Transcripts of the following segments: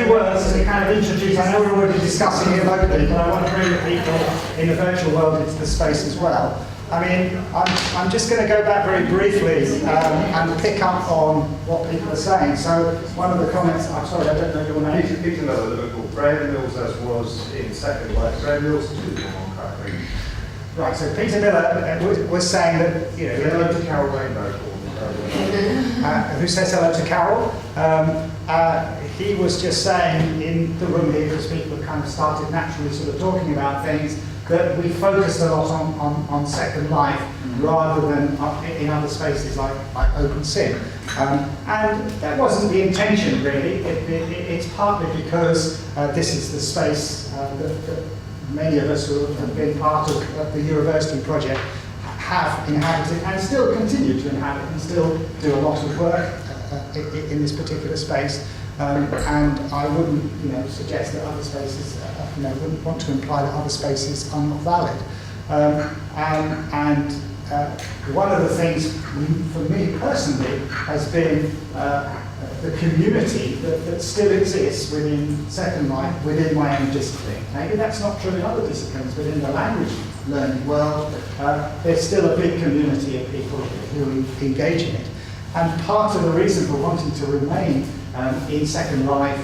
few words to kind of introduce. I know we're already discussing it locally, but I want to bring the people in the virtual world into the space as well. I mean, I'm just going to go back very briefly and pick up on what people are saying. So one of the comments, I'm sorry, I don't know your name. Peter Miller, Liverpool. Graham Mills, as was in Second Life. Graham Mills too, on correctly. Right, so Peter Miller was saying that, you know... Hello to Carol Rainbow. Who says hello to Carol? He was just saying in the room here, because people have kind of started naturally sort of talking about things, that we focused a lot on Second Life rather than in other spaces like Open Sim. And that wasn't the intention, really. It's partly because this is the space that many of us who have been part of the university project have inhabited and still continue to inhabit and still do a lot of work in this particular space. And I wouldn't, suggest that other spaces, wouldn't want to imply that other spaces are not valid. One of the things for me personally has been the community that still exists within Second Life, within my own discipline. Maybe that's not true in other disciplines, but in the language learning world, there's still a big community of people who engage in it. And part of the reason for wanting to remain in Second Life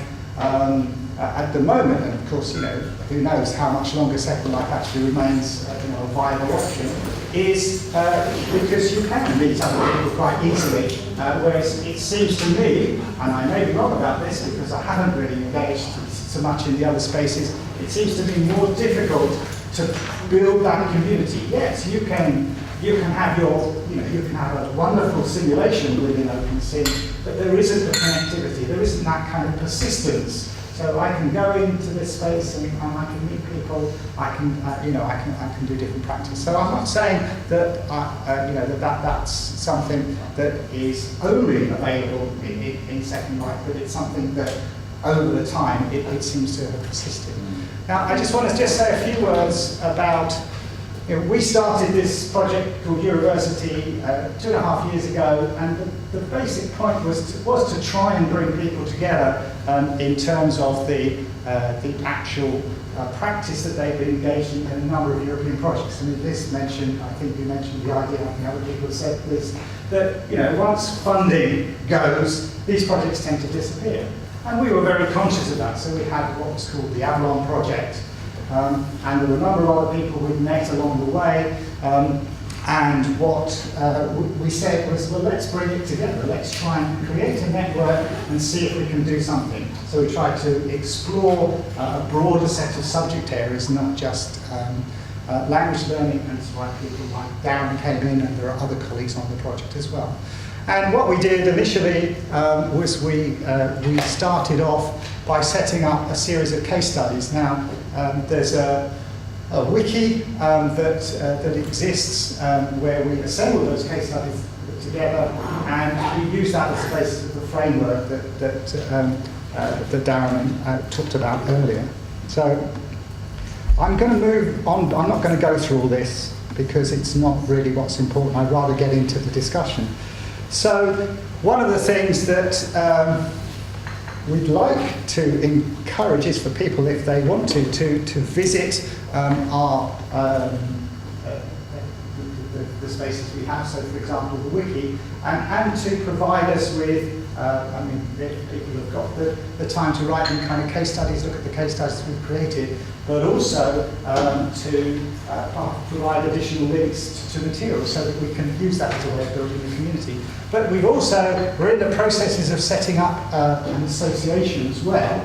at the moment, and of course, who knows how much longer Second Life actually remains a viable option, is because you can meet other people quite easily. Whereas it seems to me, and I may be wrong about this because I haven't really engaged so much in the other spaces, it seems to be more difficult to build that community. Yes, you can have you can have a wonderful simulation within OpenSim, but there isn't the connectivity, there isn't that kind of persistence. So I can go into this space and I can meet people. I can do different practice. So I'm not saying that that's something that is only available in Second Life, but it's something that over the time it seems to have persisted. Now I just want to say a few words about. We started this project called University 2.5 years ago, and the basic point was to try and bring people together in terms of the actual practice that they've been engaged in a number of European projects. And this mentioned, I think you mentioned the idea, I think other people have said this, that once funding goes, these projects tend to disappear. And we were very conscious of that, so we had what was called the Avalon project. And there were a number of other people we met along the way, and what we said was, well, let's bring it together. Let's try and create a network and see if we can do something. So we tried to explore a broader set of subject areas, not just language learning, and that's why people like Darren came in, and there are other colleagues on the project as well. And what we did initially was we started off by setting up a series of case studies. Now, there's a wiki that exists where we assemble those case studies together, and we use that as the basis of the framework that Darren talked about earlier. So I'm going to move on. I'm not going to go through all this because it's not really what's important. I'd rather get into the discussion. So one of the things that we'd like to encourage is for people, if they want to visit the spaces we have. So, for example, the wiki, and to provide us with, if people have got the time to write them kind of case studies, look at the case studies we've created, but also to provide additional links to materials so that we can use that as a way of building the community. But we're in the processes of setting up an association as well.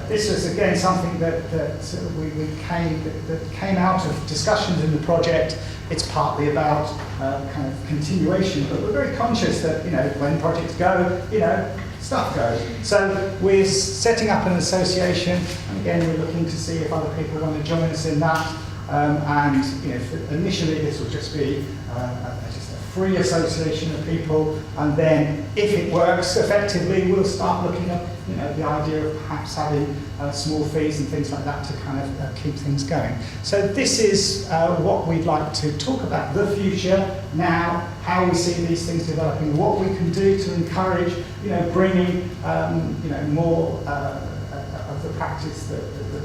This was again something that came out of discussions in the project. It's partly about kind of continuation, but we're very conscious that when projects go, stuff goes. So we're setting up an association, and again we're looking to see if other people want to join us in that. Initially this will just be just a free association of people, and then if it works effectively, we'll start looking at the idea of perhaps having small fees and things like that to kind of keep things going. So this is what we'd like to talk about: the future, now, how we see these things developing, what we can do to encourage bringing more of the practice that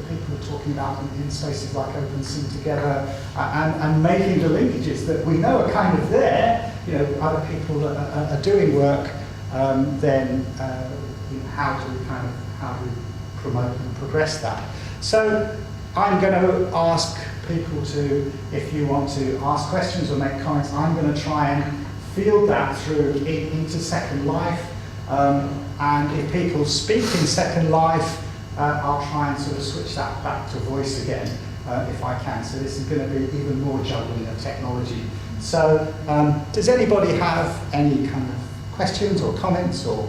people are talking about in spaces like OpenSea together, and making the linkages that we know are kind of there. Other people are doing work, then how do we promote and progress that? So I'm going to ask people to, if you want to ask questions or make comments, I'm going to try and field that through into Second Life, and if people speak in Second Life, I'll try and sort of switch that back to voice again, if I can. So this is going to be even more juggling of technology. So does anybody have any kind of questions or comments, or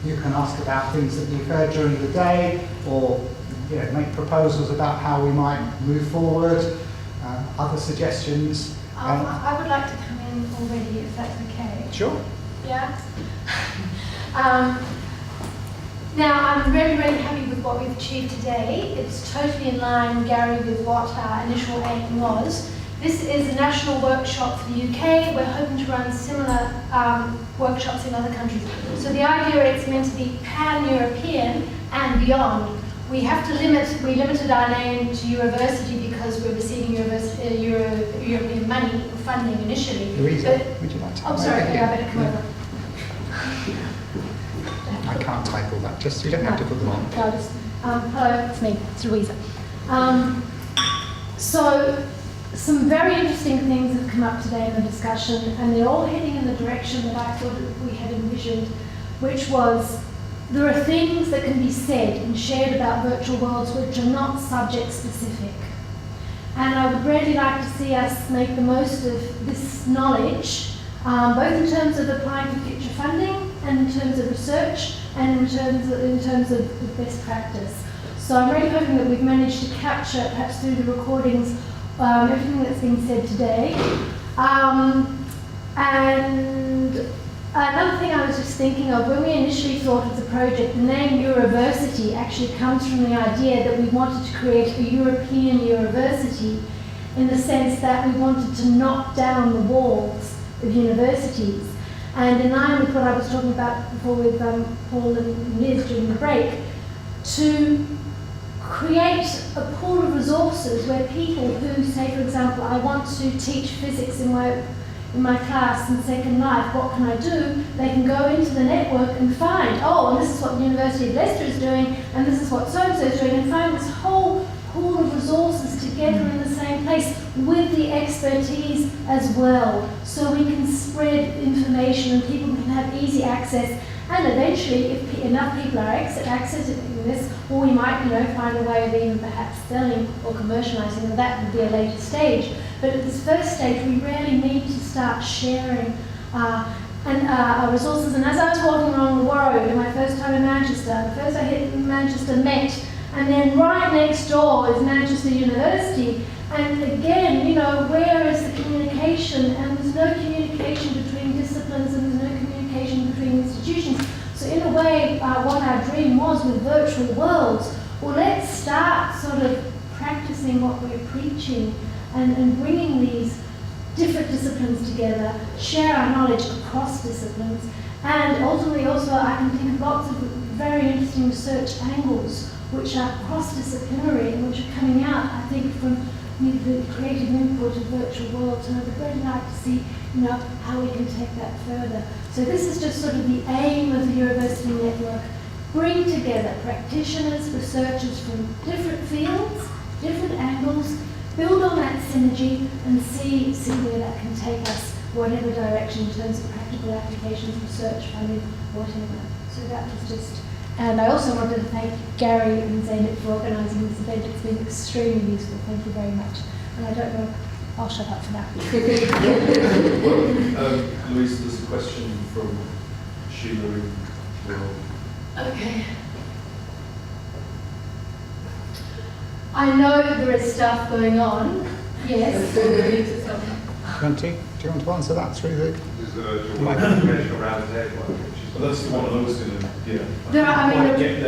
you can ask about things that you've heard during the day, or make proposals about how we might move forward, other suggestions? I would like to come in already, if that's okay. Sure. Yeah? Now, I'm really, really happy with what we've achieved today. It's totally in line, Gary, with what our initial aim was. This is a national workshop for the UK. We're hoping to run similar workshops in other countries. So the idea is meant to be pan-European and beyond. We limited our name to university because we're receiving European money or funding initially. Louisa, would you like to? Oh, sorry, yeah, I better come over. I can't type all that. You don't have to put them on. No, just, hello, it's me, it's Louisa. So, some very interesting things have come up today in the discussion, and they're all heading in the direction that I thought we had envisioned, which was there are things that can be said and shared about virtual worlds which are not subject specific. And I would really like to see us make the most of this knowledge, both in terms of applying for future funding and in terms of research and in terms of best practice. So I'm really hoping that we've managed to capture, perhaps through the recordings, everything that's been said today. And another thing I was just thinking of, when we initially thought of the project, the name University actually comes from the idea that we wanted to create a European university, in the sense that we wanted to knock down the walls of universities. And in line with what I was talking about before with Paul and Liz during the break, to create a pool of resources where people who say, for example, I want to teach physics in my class in Second Life, what can I do? They can go into the network and find, and this is what the University of Leicester is doing, and this is what so-and-so is doing, and find this whole pool of resources together in the same place with the expertise as well, so we can spread information and people can have easy access. And eventually, if enough people are accessing this, or we might, find a way of even perhaps selling or commercialising, and that would be a later stage. But at this first stage, we really need to start sharing our resources. And as I was walking along the road, my first time in Manchester, the first I hit Manchester Met, and then right next door is Manchester University. And again, where is the communication? And there's no communication between disciplines, and there's no communication between institutions. So in a way, what our dream was with virtual worlds, well, let's start sort of practicing what we're preaching and bringing these different disciplines together, share our knowledge across disciplines, and ultimately also I can think of lots of very interesting research angles which are cross-disciplinary and which are coming out, I think, from the creative input of virtual worlds, and I would really like to see, how we can take that further. So this is just sort of the aim of the University Network: bring together practitioners, researchers from different fields, different angles, build on that synergy, and see where that can take us, whatever direction in terms of practical applications, research, funding, whatever. So that was just. And I also wanted to thank Gary and Zainab for organising this event. It's been extremely useful. Thank you very much. And I don't know, I'll shut up for that. Well, Louise, there's a question from Sheila in Will. Okay. I know that there is stuff going on. Yes. Do you want to answer that through the... This is a educational roundtable, which is. Well, that's the one I was going to, yeah. There are,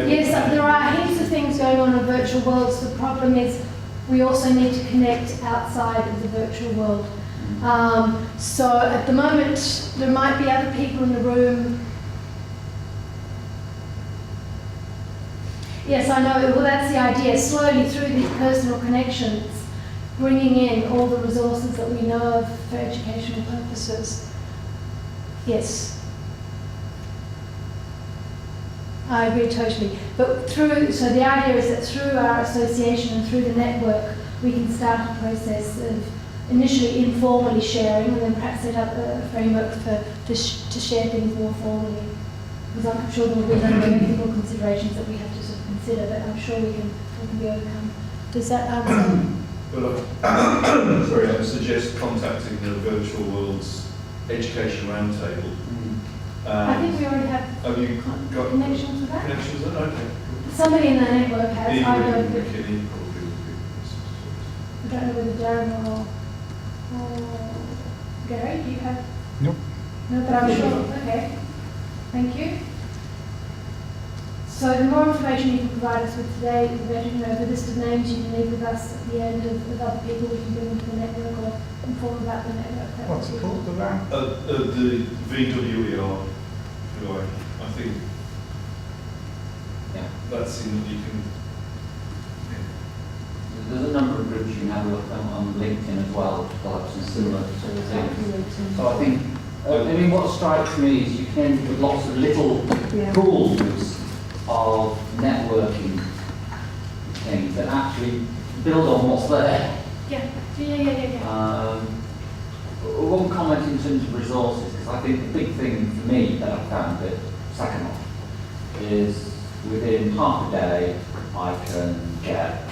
Yes, there are heaps of things going on in virtual worlds. The problem is we also need to connect outside of the virtual world. So at the moment, there might be other people in the room. Yes, I know. Well, that's the idea. Slowly through these personal connections, bringing in all the resources that we know of for educational purposes. Yes. I agree totally. But so the idea is that through our association and through the network, we can start a process of initially informally sharing and then perhaps set up a framework to share things more formally. Because I'm sure there will be a number of ethical considerations that we have to sort of consider, but I'm sure we can be overcome. Does that answer? Well, sorry, I would suggest contacting the Virtual Worlds Education Roundtable. I think we already have you got connections with that. connections with that? Okay. Somebody in the network has. Ian I don't, McKinney probably would I don't know whether Darren or Gary, do you have? Nope. No, but I'm sure. Okay. Thank you. So the more information you can provide us with today, the better. You know, the list of names you can leave with us at the end of other people we can bring into the network or inform about the network. That What's would it be- called? The round? the VWER, if you like. I think that's in that you can. There's a number of groups you can have a look at on LinkedIn as well, which will have some similar sort of things. So I think, I mean, what strikes me is you can end up with lots of little pools of networking things that actually build on what's there. Yeah. One comment in terms of resources, because I think the big thing for me that I found at second off is within half a day I can get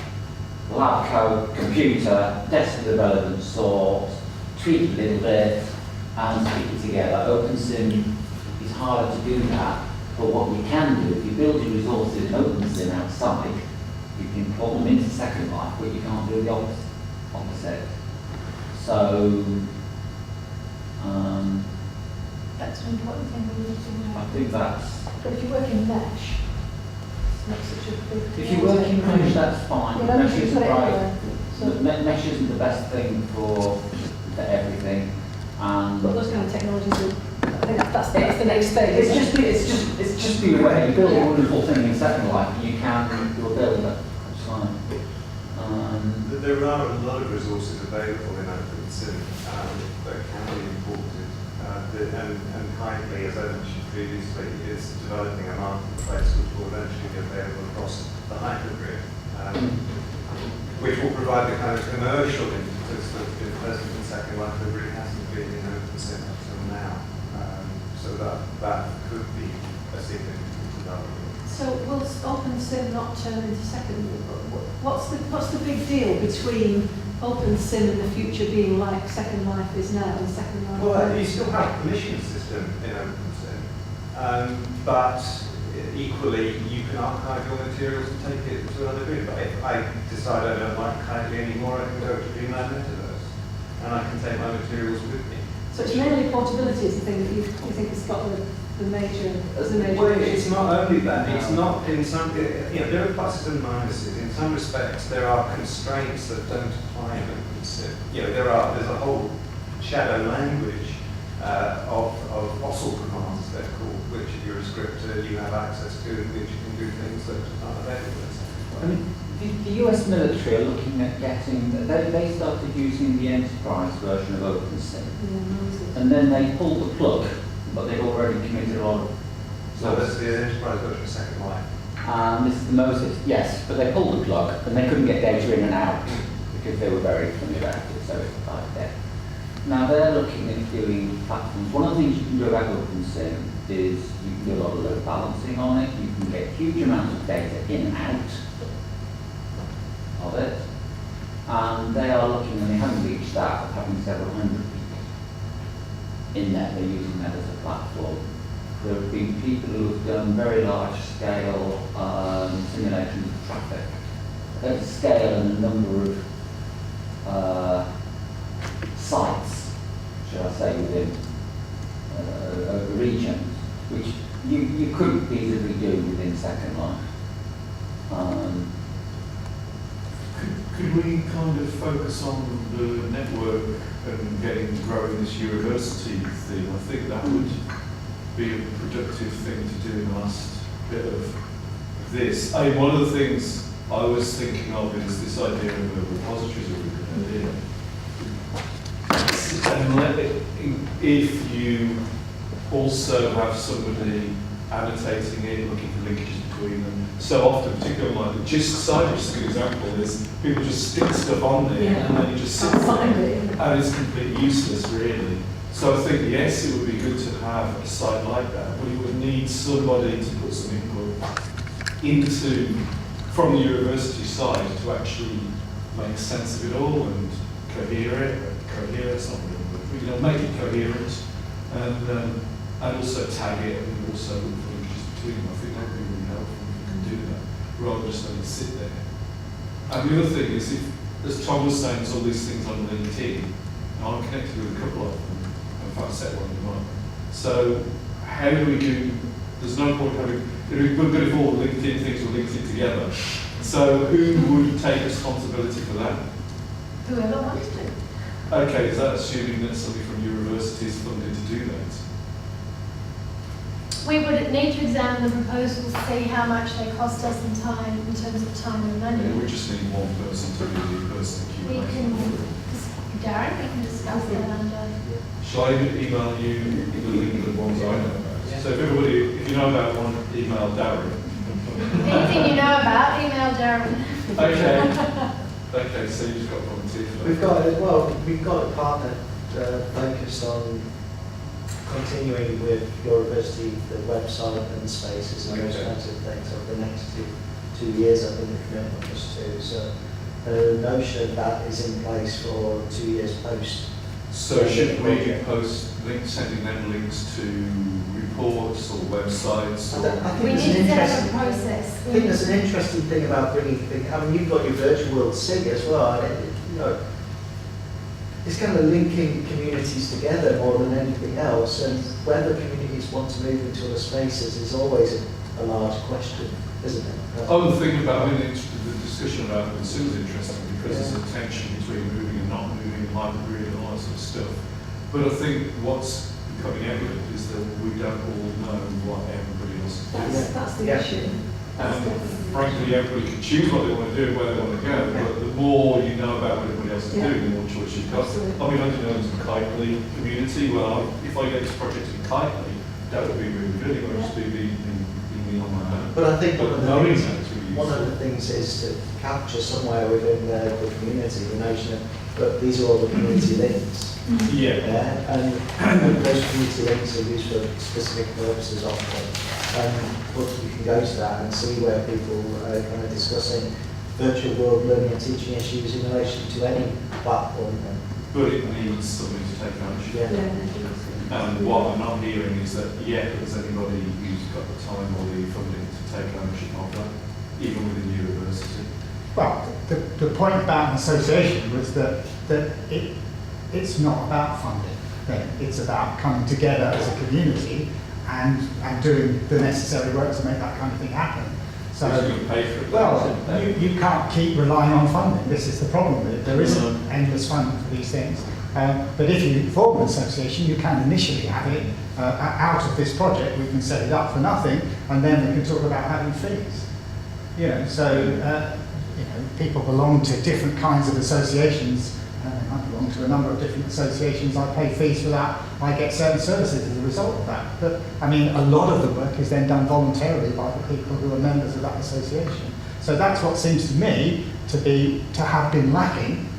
lab code, computer, desktop development sort, tweak it a little bit and stick it together. OpenSim is harder to do that, but what you can do, if you build your resources in OpenSim outside, you can put them into Second Life, but you can't do the opposite. So, That's an important thing we need to know. I think that's, But if you work in Mesh, it's not such a big. if you work in Mesh, that's fine. You know, Mesh you isn't put it right. anywhere. So, Mesh isn't the best thing for everything, and But those kind of technologies, I think that's the next stage. it's just be aware. You build a wonderful thing in Second Life, you can build it. It's fine. There are a lot of resources available in OpenSim that can be imported. And Kindly, as I mentioned previously, is developing a marketplace which will eventually be available across the hypergrid, which will provide the kind of commercial impetus that's been present in Second Life that really hasn't been in OpenSim up till now. So that could be a significant development. So will OpenSim not turn into Second? What's the big deal between OpenSim and the future being like Second Life is now and Second Life? Well, you still have a permission system in OpenSim, but equally you can archive your materials and take it to another grid. But if I decide I don't like Kindly anymore, I can go to Dreamland Metaverse and I can take my materials with me. So it's mainly portability is the thing that you think has got the major. Well, it's not only that. It's not in some. There are pluses and minuses. In some respects, there are constraints that don't apply in OpenSim. There's a whole shadow language of fossil commands, they're called, which if you're a scripter, you have access to, which you can do things that aren't available in Second Life. I mean, the US military are looking at getting. They started using the enterprise version of OpenSim, and then they pulled the plug. But they've already committed a lot of. So that's the enterprise version of Second Life. And this is the Moses, yes, but they pulled the plug and they couldn't get data in and out because they were very funny about it, so it's like that. Now they're looking at doing platforms. One of the things you can do about OpenSim is you can do a lot of load balancing on it. You can get huge amounts of data in and out of it. And they are looking, and they haven't reached that, of having several hundred in there. They're using that as a platform. There have been people who have done very large scale simulations of traffic at scale and a number of sites could easily do within Second Life. Could we kind of focus on the network and growing this university thing? I think that would be a productive thing to do in the last bit of this. One of the things I was thinking of is this idea of a repository is a really good idea. And if you also have somebody annotating it, looking for linkages between them. So often, particularly on like the GIST side, which is a good example, is people just stick stuff on there and then you just sit there and it's completely useless really. So I think yes, it would be good to have a site like that, but it would need somebody to put some input into, from the university side, to actually make sense of it all and cohere something, make it coherent and also tag it and also look for linkages between them. I think that would be really helpful if you can do that, rather than just letting it sit there. And the other thing is, if, as Tom was saying, there's all these things on LinkedIn, and I'm connected with a couple of them, in fact I set one of them up. So how do we do, there's no point having, it would be good if all the LinkedIn things were linked in together. So who would take responsibility for that? Whoever wants to. Okay, is that assuming that somebody from university is funded to do that? We would need to examine the proposals, see how much they cost us in time, in terms of time and money. Yeah, we just need one person to be the person We Q&A. can, Darren, we can discuss that under. Shall I email you the link to the ones I know about? So if if you know about one, email Darren. Anything you know about, email Darren. Okay. Okay, so you've got volunteer for that. We've got a partner focused on continuing with your university, the website and spaces and those Okay. kinds of things over the next two years. I think the commitment was to. So the notion of that is in place for 2 years post. So should we post links, sending them links to reports or websites? Or I We think need to there's set an up a interesting. process. I think there's an interesting thing about bringing things. I mean, you've got your virtual world SIG as well. And it's kind of linking communities together more than anything else. And whether communities want to move into other spaces is always a large question, isn't it? Oh, the thing about, the discussion about open source is interesting because there's a tension between moving and not moving, library and all that sort of stuff. But I think what's becoming evident is that we don't all know what everybody else is doing. That's the Yeah. issue. And frankly, everybody can choose what they want to do and where they want to go, but the more you know about what everybody else is Yeah. doing, the more choice you've got. Absolutely. I mean, I didn't know there's a Kitely community. Well, if I get this project in Kitely, that would be really good. It would just be me on my own. But I think But knowing that is really one of useful. the things is to capture somewhere within the community the notion of, look, these are all the community links. Yeah. Yeah, and those community links are used for specific purposes often. But you can go to that and see where people are kind of discussing virtual world learning and teaching issues in relation to any platform. But it needs somebody to take ownership. Yeah. And what I'm not hearing is that yet there's anybody who's got the time or the funding to take ownership of that, even within the university. Well, the point about an association was that it's not about funding. Then it's about coming together as a community and doing the necessary work to make that kind of thing happen. So, Who's going to pay for it? well, you can't keep relying on funding. This is the problem. There isn't endless funding for these things. But if you form an association, you can initially have it out of this project. We can set it up for nothing, and then we can talk about having fees. People belong to different kinds of associations. I belong to a number of different associations. I pay fees for that. I get certain services as a result of that. But a lot of the work is then done voluntarily by the people who are members of that association. So that's what seems to me to have been lacking.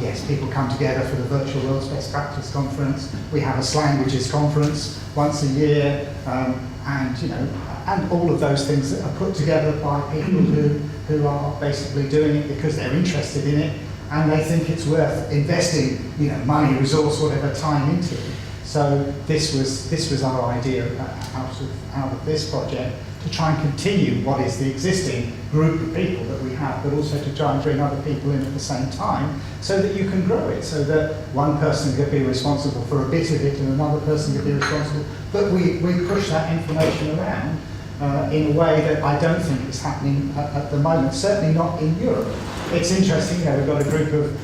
Yes, people come together for the Virtual World's Best Practice Conference. We have a Slanguages conference once a year, and all of those things that are put together by people who are basically doing it because they're interested in it and they think it's worth investing, money, resource, whatever, time into. So this was our idea out of this project, to try and continue what is the existing group of people that we have, but also to try and bring other people in at the same time, so that you can grow it, so that one person could be responsible for a bit of it and another person could be responsible. But we push that information around in a way that I don't think is happening at the moment, certainly not in Europe. It's interesting, we've got a group of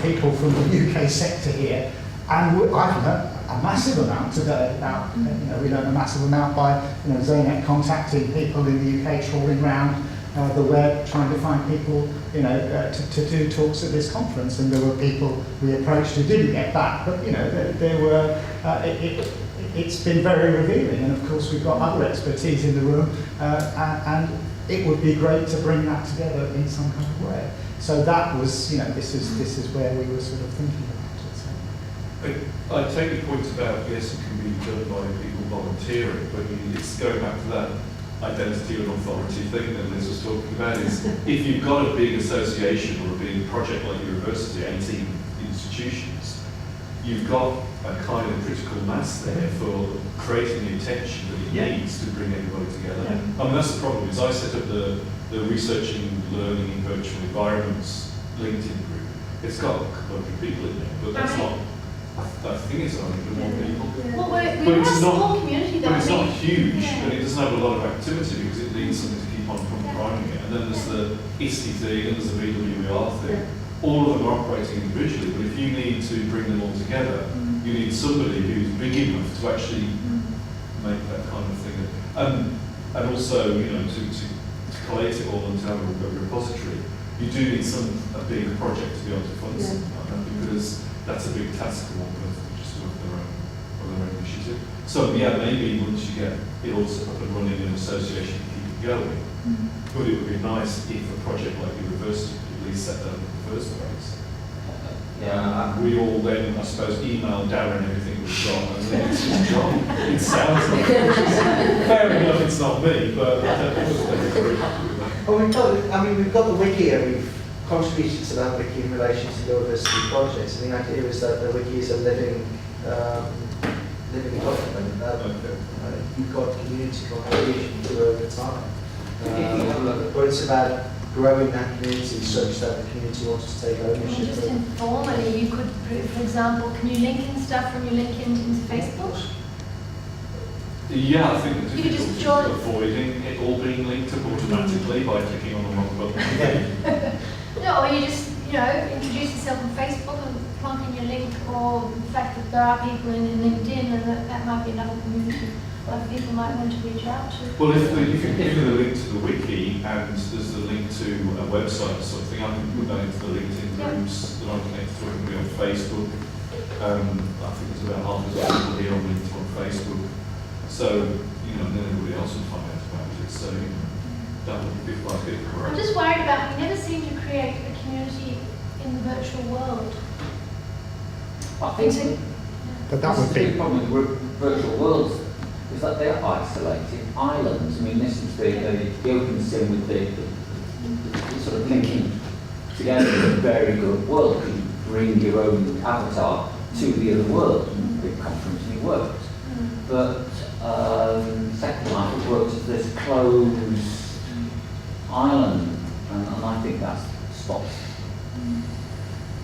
people from the UK sector here, and I've learned a massive amount today about, we learned a massive amount by Zeynep contacting people in the UK, trawling around the web, trying to find people, to do talks at this conference, and there were people we approached who didn't get back, but there were, it's been very revealing, and of course we've got other expertise in the room, and it would be great to bring that together in some kind of way. So that was, this is where we were sort of thinking about it. So. I take your point about, yes, it can be done by people volunteering, but it's going back to that identity and authority thing that Liz was talking about, is if you've got a big association or a big project like university, 18 institutions, you've got a kind of critical mass there for creating the attention that it needs to bring everybody together. I mean, that's the problem, is I set up the Researching Learning in Virtual Environments LinkedIn group. It's got a couple of people in there, but that's not, I think it's only more people. Well, But we're a it's not- small community though. But it's not huge, Yeah. and it doesn't have a lot of activity because it needs something to keep on priming it. And then there's the ISTE thing, and there's the VWER thing. All of them are operating individually, but if you need to bring them all together, you need somebody who's big enough to actually make that kind of thing. And also, to collate it all and to have a repository, you do need a big project to be able to fund something like that, because that's a big task for one person to just do on their own initiative. So maybe once you get it all set up and running in an association, you keep it going. But it would be nice if a project like university could at least set that up in the first place. We all then, I suppose, email Darren everything we've got, and then it's just John. It sounds like it. Fair enough, it's not me, but I don't think it's very happy with that. Well, we've got the wiki, and we've contributed to that wiki in relation to the university projects. And the idea is that the wiki is a living document. You've got community contribution to over time. But it's about growing that community such that the community wants to take ownership. Just informally, you could, for example, can you link in stuff from your LinkedIn into Facebook? Yeah, I think the You could just difficulty is join- avoiding it all being linked up automatically by clicking on the wrong button. No, or you just, introduce yourself on Facebook and plonk in your link, or the fact that there are people in LinkedIn, and that might be another community that people might want to reach out to. Well, if you give me the link to the wiki and there's the link to a website or something, I can put that into the LinkedIn groups that I'm connected to. It can be on Facebook. I think there's about half a dozen people here on LinkedIn on Facebook. So, and then everybody else will find out about it. So, that would be like it. I'm just worried about, we never seem to create a community in the virtual world. I think But that would the be. big problem with virtual worlds is that they're isolated islands. I mean, this is the open sim with the sort of linking together is a very good world. You bring your own avatar to the other world, and it conferencing works. But Second Life, it works as this closed island, and I think that stops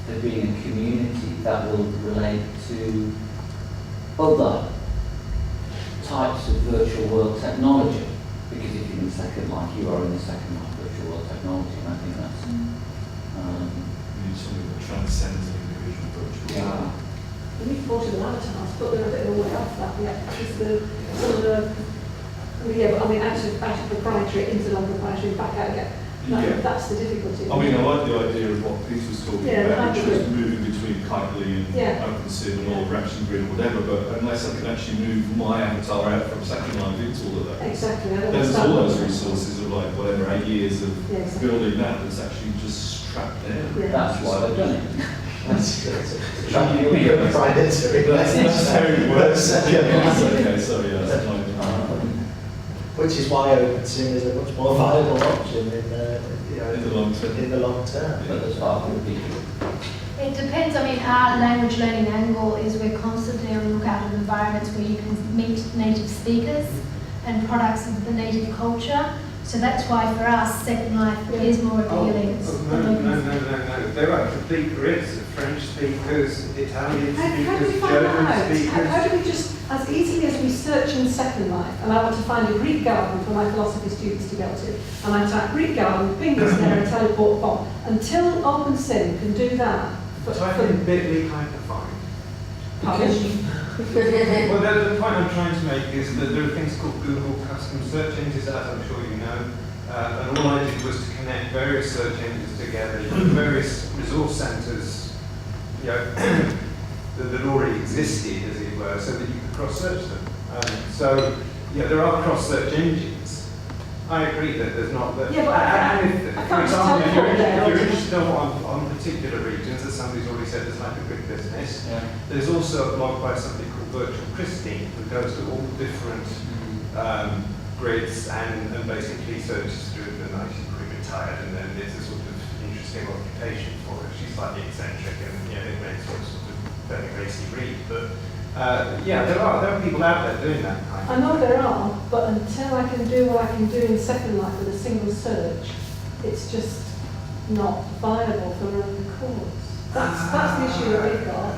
there being a community that will relate to other types of virtual world technology. Because if you're in Second Life, you are in the Second Life virtual world technology, and I think that's You need something that transcends an individual virtual world. We need portable avatars, but they're a bit of a way off that yet, because some of the, but out of proprietary into non-proprietary, back out again. That's the difficulty. I mean, I like the idea of what Peter was talking about, which was moving between Kitely and OpenSim and all the Reaction Grid or whatever, but unless I can actually move my avatar out from Second Life into all of that, Exactly. there's all those resources of 8 years of building that that's actually just trapped there. that's why they've done it. That's That's how it works. Okay, sorry, that's fine. which is why OpenSim is a much more viable option in In the long term. In the long term. But there's far fewer people. It depends. Our language learning angle is we're constantly on the lookout of environments where you can meet native speakers, and products of the native culture. So that's why for us, Second Life is more appealing. No. There are complete grids of French speakers, Italian How do speakers, we find that German out? speakers. How do we just, as easily as we search in Second Life, and I want to find a Greek garden for my philosophy students to go to, and I type Greek garden, bingo's there, and teleport bomb. Until OpenSim can do that. So I think Bitly hyperfind. Pardon? Well, the point I'm trying to make is that there are things called Google custom search engines, as I'm sure you know, and all I did was to connect various search engines together, various resource centres, you know, that already existed, as it were, so that you could cross-search them. So, yeah, there are cross-search engines. I agree that there's not that. Yeah, but and if, I for can't just example, if teleport there, you're I'll interested on particular regions, as somebody's already said, there's like a good business. Yeah. There's also a blog by somebody called Virtual Christine who goes to all different grids and basically searches through them. And she's pretty retired, and then it's a sort of interesting occupation for her. She's slightly eccentric, and it makes her sort of very racy read. But yeah, there are people out there doing that kind of I know there are, but until I can do what I can do in Second Life with a single search, it's just not viable for their own cause. That's the issue that we've got.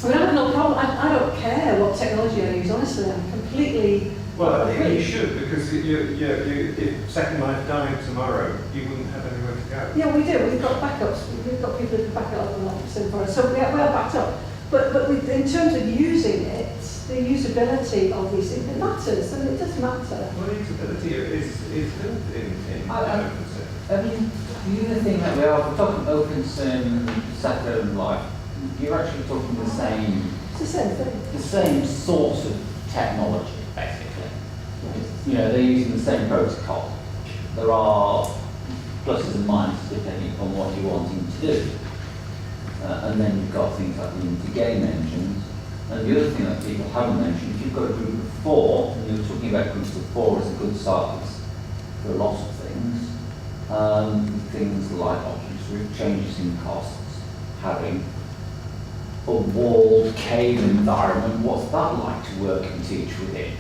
I mean, I have no problem. I don't care what technology I use. Honestly, I'm completely. Well, you should, because if Second Life died tomorrow, you wouldn't have anywhere to go. Yeah, we do. We've got backups. We've got people who can back it up and opposite for us. So we are backed up. But in terms of using it, the usability of these things, it matters. I mean, it does matter. Well, usability is built in open source. I mean, the other thing that we're talking OpenSim, Second Life, you're actually talking the same. It's the same thing. The same sort of technology, basically. You know, they're using the same protocol. There are pluses and minuses depending on what you're wanting to do. And then you've got things like the multi-game engines. And the other thing that people haven't mentioned, if you've got a group of 4, and you're talking about groups of 4 as a good size for a lot of things like objects, changes in costs, having a walled cave environment, what's that like to work and teach within?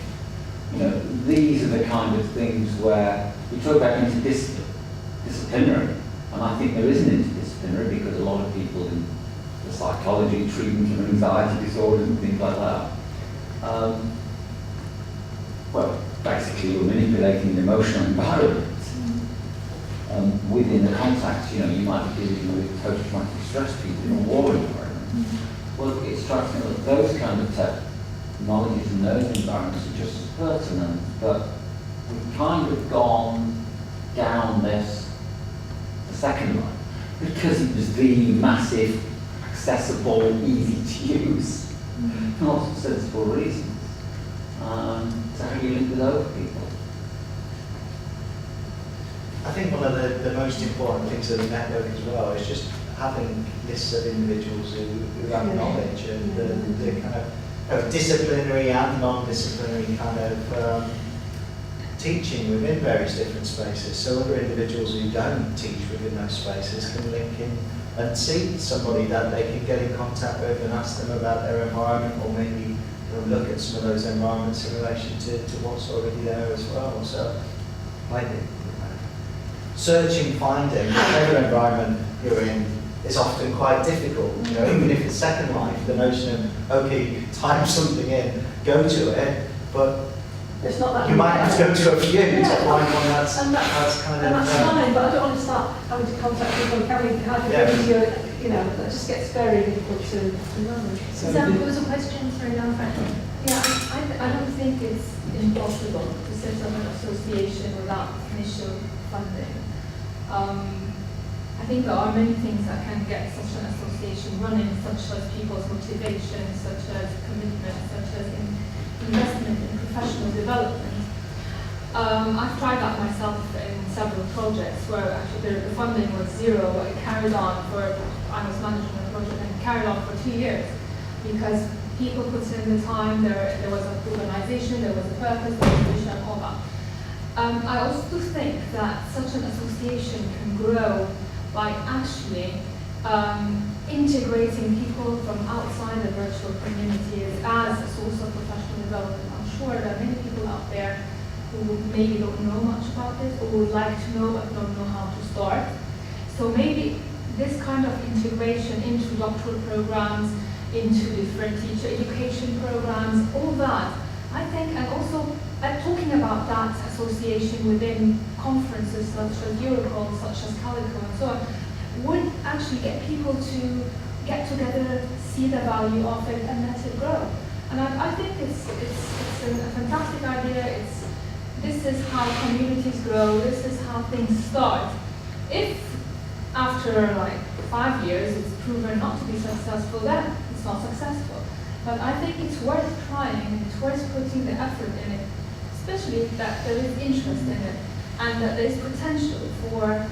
You know, these are the kind of things where we talk about interdisciplinary, and I think there is an interdisciplinary because a lot of people in the psychology, treatment of anxiety disorders and things like that, well, basically you're manipulating the emotional environment within the context. You know, you might be dealing with post-traumatic stress people in a war environment. Well, it strikes me that those kind of technologies and those environments are just as pertinent, but we've kind of gone down the Second Life because it was the massive, accessible, easy to use, for lots of sensible reasons. So how do you link with those people? I think one of the most important things of the network as well is just having lists of individuals who have knowledge and the kind of disciplinary and non-disciplinary kind of teaching within various different spaces. So other individuals who don't teach within those spaces can link in and see somebody that they can get in contact with and ask them about their environment, or maybe look at some of those environments in relation to what's already there as well. So I think searching, finding, whatever environment you're in is often quite difficult. You know, even if it's Second Life, the notion of, okay, type something in, go to it, but It's not that you might have to go to a few to Yeah. find one that's kind and of... that's fine, but I don't want to start having to contact people and having Yeah. you know, that just gets very difficult to manage. Sam, there was a question, sorry, down front. Yeah, I don't think it's impossible to set up an association without initial funding. I think there are many things that can get such an association running, such as people's motivation, such as commitment, such as investment in professional development. I've tried that myself in several projects where actually the funding was zero. It carried on I was managing a project and it carried on for 2 years because people put in the time, there was an organization, there was a purpose, there was a vision, and all that. I also think that such an association can grow by actually integrating people from outside the virtual community as a source of professional development. I'm sure there are many people out there who maybe don't know much about this or would like to know but don't know how to start. So maybe this kind of integration into doctoral programs, into different teacher education programs, all that, I think, and also talking about that association within conferences such as Eurocall, such as Calico and so on, would actually get people to get together, see the value of it and let it grow. And I think it's a fantastic idea. This is how communities grow, this is how things start. If after like 5 years it's proven not to be successful, then it's not successful. But I think it's worth trying, it's worth putting the effort in it, especially that there is interest in it and that there is potential for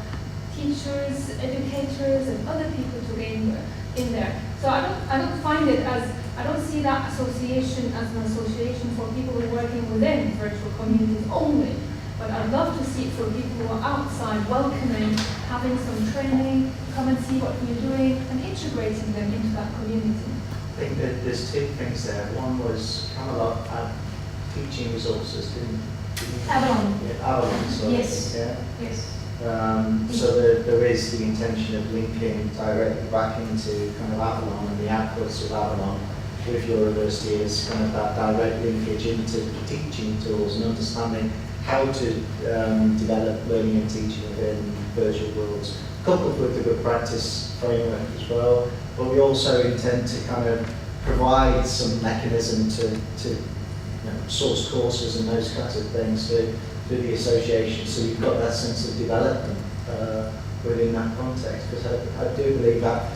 teachers, educators and other people to gain in there. So I don't find it as, I don't see that association as an association for people who are working within virtual communities only. But I'd love to see it for people who are outside, welcoming, having some training, come and see what we're doing, and integrating them into that community. I think that there's two things there. One was Camelot had teaching resources, didn't Avalon. Yeah, Avalon, sorry. Yes. Yeah. Yes. So there is the intention of linking directly back into kind of Avalon and the outputs of Avalon with your university as kind of that direct linkage into teaching tools and understanding how to develop learning and teaching within virtual worlds, coupled with the good practice framework as well. But we also intend to kind of provide some mechanism to source courses and those kinds of things through the association, so you've got that sense of development within that context. Because I do believe that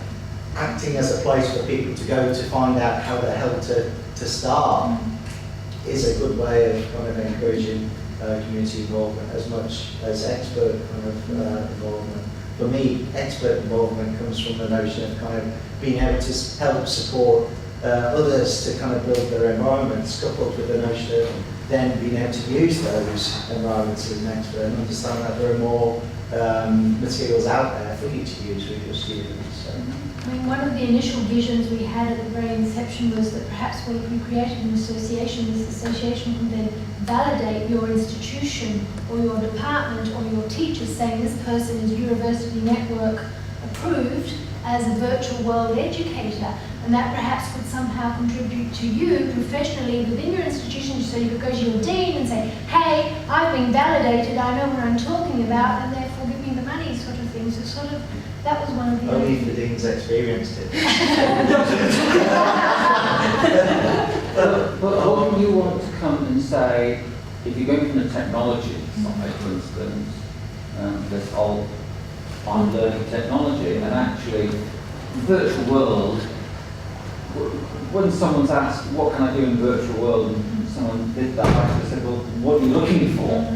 acting as a place for people to go to find out how the hell to start is a good way of kind of encouraging community involvement as much as expert kind of involvement. For me, expert involvement comes from the notion of kind of being able to help support others to kind of build their environments, coupled with the notion of then being able to use those environments as an expert and understand that there are more materials out there for you to use with your students. So. I mean, one of the initial visions we had at the very inception was that perhaps when we created an association, this association could then validate your institution or your department or your teachers, saying this person is University Network approved as a virtual world educator, and that perhaps could somehow contribute to you professionally within your institution, so you could go to your dean and say, hey, I've been validated, I know what I'm talking about, and therefore give me the money, sort of things. So sort of, that was one of the... Only if the dean's experienced it. But wouldn't you want to come and say, if you're going from the technology side, for instance, this whole on learning technology, and actually, virtual world, when someone's asked, what can I do in virtual world, and someone did that, I actually said, well, what are you looking for?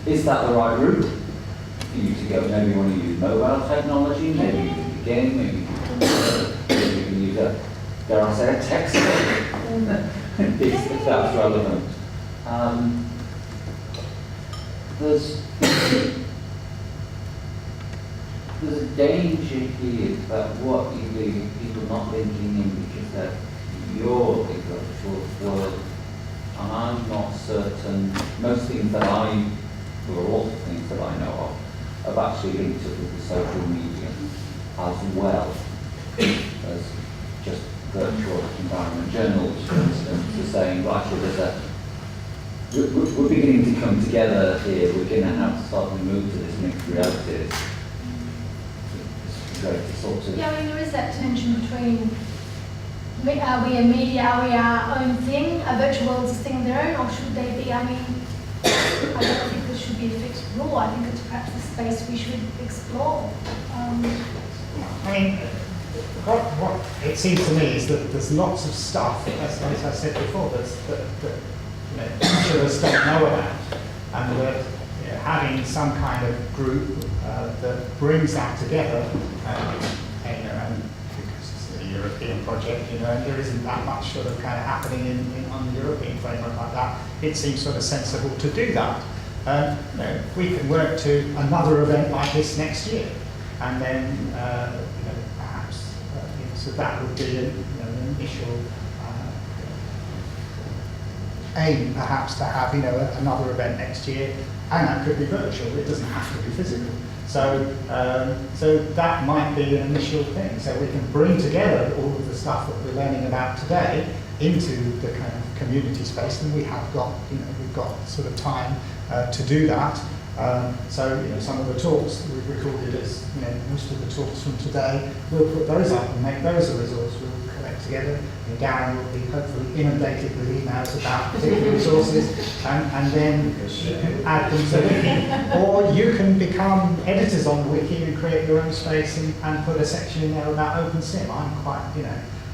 Is that the right route for you to go? Maybe you want to use mobile technology, maybe you can game, maybe you can use a, dare I say, a text if that's relevant. There's a danger here that what you do, people not linking in because they're your virtual world, and I'm not certain, most things that or all the things that I know of, have actually linked up with the social media as well as just virtual environment. Journals, for instance, are saying, right, well, we're beginning to come together here, we're going to have to start to move to this mixed reality. Yeah, I mean, there is that tension between, are we a media, are we our own thing, are virtual worlds a thing of their own, or should they be, I mean, I don't think there should be a fixed rule. I think it's perhaps a space we should explore. I mean, what it seems to me is that there's lots of stuff, as I said before, that teachers don't know about, and that having some kind of group that brings that together, and because it's a European project, and there isn't that much sort of kind of happening on the European framework like that, it seems sort of sensible to do that. We can work to another event like this next year, and then perhaps so that would be an initial aim perhaps to have, another event next year, and that could be virtual. It doesn't have to be physical. So, so that might be an initial thing. So we can bring together all of the stuff that we're learning about today into the kind of community space, and we have got, we've got sort of time to do that. So, some of the talks that we've recorded as, most of the talks from today, we'll put those up and make those a resource. We'll collect together, and Gary will be hopefully inundated with emails about particular resources, and then you can add them to the wiki. Or you can become editors on the wiki and create your own space and put a section in there about OpenSim. I'm quite,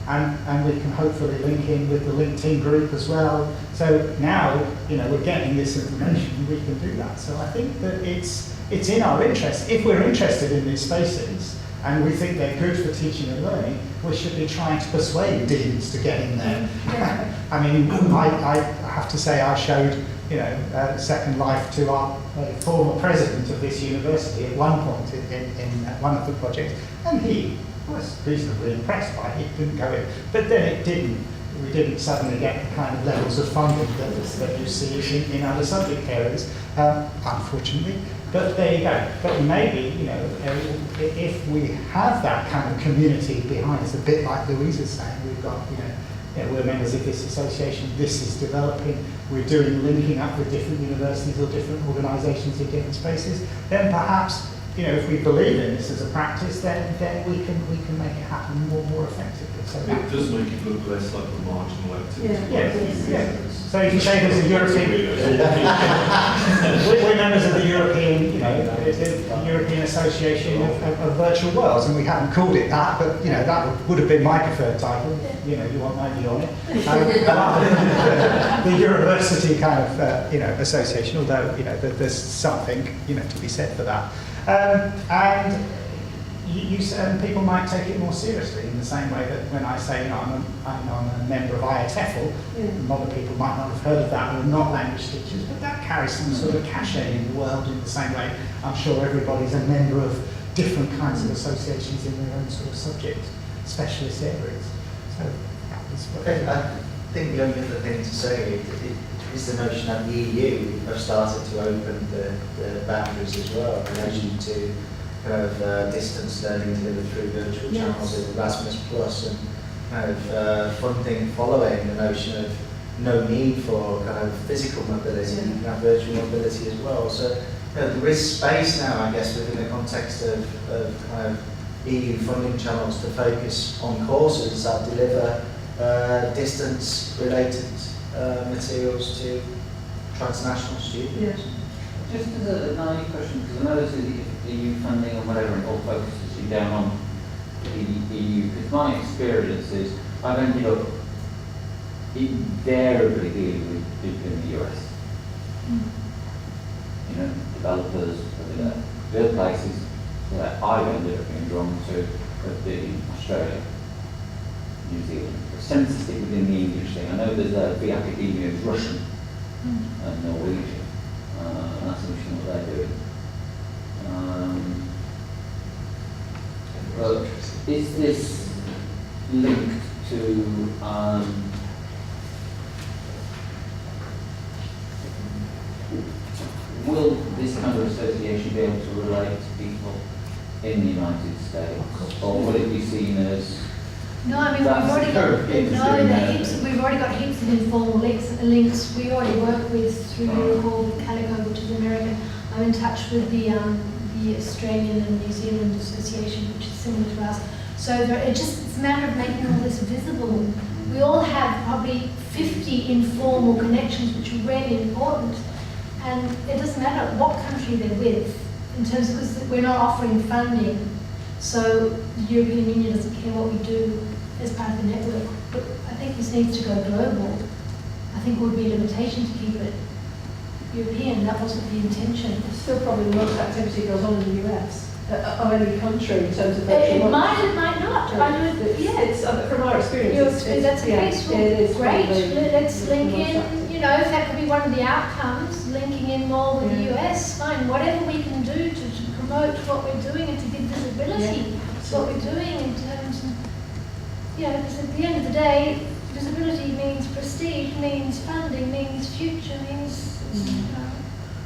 and we can hopefully link in with the LinkedIn group as well. So now, we're getting this information, we can do that. So I think that it's in our interest. If we're interested in these spaces and we think they're good for teaching and learning, we should be trying to persuade deans to get in there. I mean, I have to say I showed, Second Life to our former president of this university at one point in one of the projects, and he was reasonably impressed by it. It didn't go in, but then it didn't. We didn't suddenly get the kind of levels of funding that you see in other subject areas, unfortunately. But there you go. But maybe, if we have that kind of community behind us, a bit like Louise is saying, we've got, we're members of this association, this is developing, we're doing linking up with different universities or different organisations in different spaces, then perhaps, if we believe in this as a practice, then we can make it happen more effectively. So it does make it look less like a marginal activity. Yeah. So you can say there's a European. We're members of the European, the European Association of Virtual Worlds, and we haven't called it that, but that would have been my preferred title. You want my view on it. The university kind of association, although there's something to be said for that. And people might take it more seriously in the same way that when I say I'm a member of IATEFL, a lot of people might not have heard of that or are not language teachers, but that carries some sort of cachet in the world in the same way I'm sure everybody's a member of different kinds of associations in their own sort of subject specialist areas. So that was what I think the only other thing to say is the notion that the EU have started to open the boundaries as well in relation to kind of distance learning delivered through virtual channels of Erasmus Plus, and kind of funding following the notion of no need for kind of physical mobility, you can have virtual mobility as well. So there is space now, I guess, within the context of kind of EU funding channels to focus on courses that deliver distance-related materials to transnational students. Yes. Just as a naive question, because I know this is EU funding or whatever, it all focuses you down on the EU, because my experience is I've ended up invariably dealing with people in the US. Developers, the other places that I've ended up being drawn to have been Australia, New Zealand. Sensitive within the English thing. I know there's the academia is Russian and Norwegian, and that's interesting what they're doing. But is this linked to will this kind of association be able to relate to people in the United States, or will it be seen as no, I mean, we've already got heaps of informal links. We already work with, through Europol, Calico, which is American. I'm in touch with the Australian and New Zealand Association, which is similar to us. So it's a matter of making all this visible. We all have probably 50 informal connections, which are really important. And it doesn't matter what country they're with, in terms of, because we're not offering funding. So the European Union doesn't care what we do as part of the network. But I think this needs to go global. I think it would be a limitation to keep it European. That wasn't the intention. Still probably the most activity goes on in the US, or any country in terms of It might not. It's from our experience. That's the case. Great. Let's link in, if that could be one of the outcomes, linking in more with the US, fine. Whatever we can do to promote what we're doing and to give visibility to what we're doing in terms of, because at the end of the day, visibility means prestige, means funding, means future, means,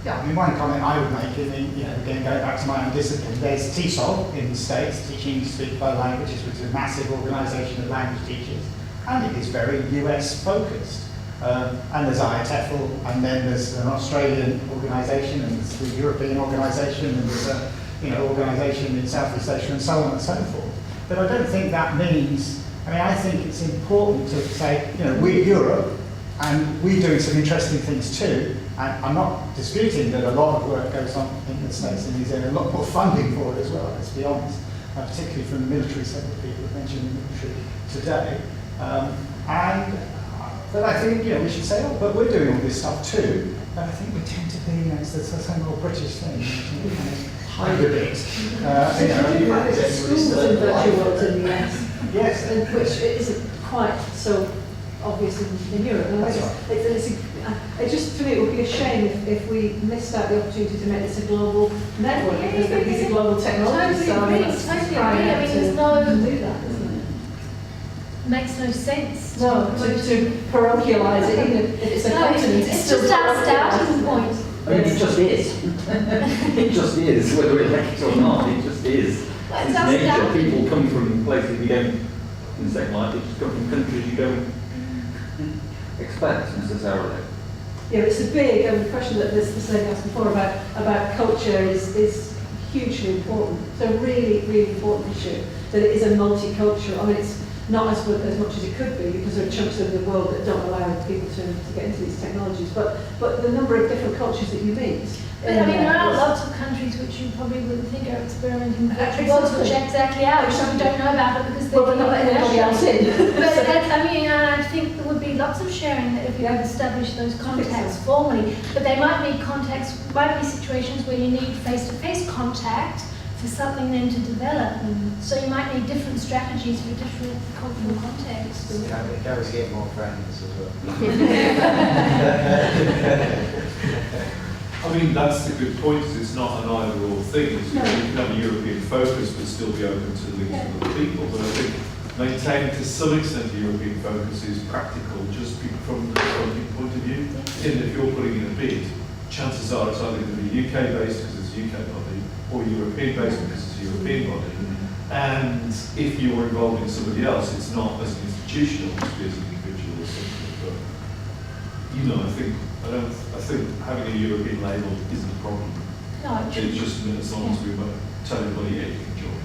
Yeah, I mean, one comment I would make is, again, going back to my own discipline, there's TESOL in the States, Teaching to Speak Both Languages, which is a massive organisation of language teachers, and it is very US focused. And there's IATEFL, and then there's an Australian organisation, and there's the European organisation, and there's a organisation in Southeast Asia, and so on and so forth. But I don't think that means, I think it's important to say, we're Europe, and we're doing some interesting things too. And I'm not disputing that a lot of work goes on in the States, and there's a lot more funding for it as well, let's be honest, particularly from the military. Several people have mentioned the military today. But I think we should say, but we're doing all this stuff too. And I think we tend to be, it's the same old British thing. We kind of hide a bit. Schools in virtual worlds in the US. Yes. Which isn't quite so obvious in Europe. And That's right. It just, for me, it would be a shame if we missed out the opportunity to make this a global network, because these are global technologies. Totally agree. There's no do that, isn't it? Makes no sense. No, to parochialise it, even if it's a continent, it's just our starting point. I mean, it just is. It just is, whether we like it or not, it just is. That's It's our nature. starting. People come from places you don't, in the second life, they just come from countries you don't expect necessarily. Yeah, it's a big question that this lady asked before about culture is hugely important. It's a really, really important issue, that it is a multicultural. It's not as much as it could be, because there are chunks of the world that don't allow people to get into these technologies. But the number of different cultures that you meet. But there are lots of countries which you probably wouldn't think are experimenting with virtual worlds, which are exactly out, which we don't know about it because they're not letting anybody else in. But I think there would be lots of sharing that if you could establish those contacts formally. But they might be situations where you need face-to-face contact for something then to develop. So you might need different strategies for different cultural contexts. Gary's getting more friends as well. That's the good point, because it's not an either-or thing. You can have a European focus but still be open to links with other people. But I think maintaining to some extent a European focus is practical, just from the funding point of view. And if you're putting in a bid, chances are it's either going to be UK-based because it's a UK body, or European-based because it's a European body. And if you're involved in somebody else, it's not as an institution, it must be as an individual or something. But I think having a European label isn't a problem. No, It's just as long as we tell everybody, yeah, you can join.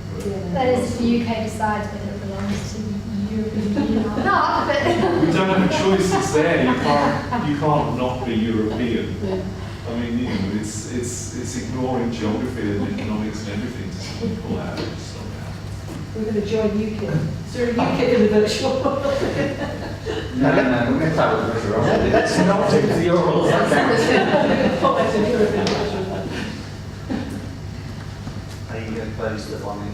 that is if the UK decides whether it belongs to the European Union or not. But We don't have a choice, it's there. You can't not be European. It's ignoring geography and economics and everything to simply pull out. It's not happening. We're going to join UKIP. Is there a UKIP in the virtual world? No, we're going to start with Russia, right? Let's not do The orals. Are you going to close the one in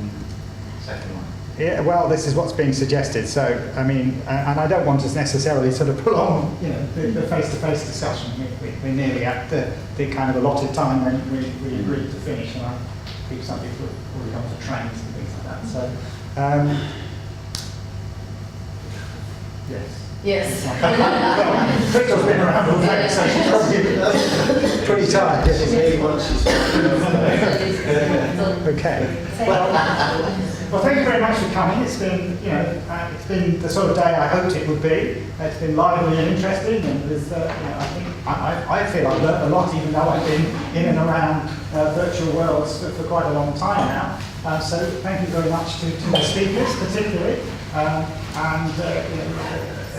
second one? Yeah, well, this is what's being suggested. So, and I don't want us necessarily sort of prolong, the face-to-face discussion. We're nearly at the kind of allotted time when we agreed to finish, and I think some people have already gone for trains and things like that. So, yes. Yes. Well, Victor's been around all day, so she's probably pretty tired. Okay. Well, thank you very much for coming. It's been, it's been the sort of day I hoped it would be. It's been lively and interesting, and there's, I think I feel I've learned a lot, even though I've been in and around virtual worlds for quite a long time now. So thank you very much to the speakers, particularly,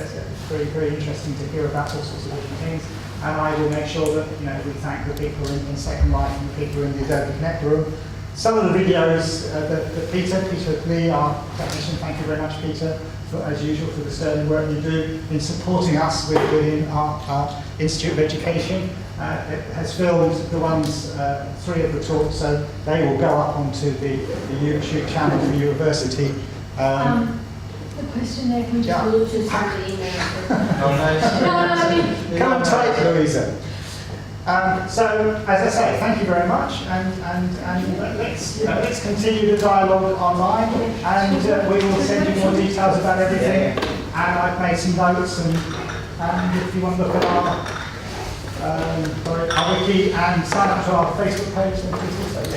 it's very, very interesting to hear about all sorts of different things. And I will make sure that we thank the people in Second Life and the people in the Adobe Connect room. Some of the videos that Peter Lee, our technician, thank you very much, Peter, as usual, for the sterling work you do in supporting us within our Institute of Education. It has filmed the ones, 3 of the talks, so they will go up onto the YouTube channel for the university. the question there, can we just We'll just send the email. Come and type, Louisa. So, as I say, thank you very much, and let's continue the dialogue online, and we will send you more details about everything. I've made some notes, and if you want to look at our wiki and sign up to our Facebook page, then please do so.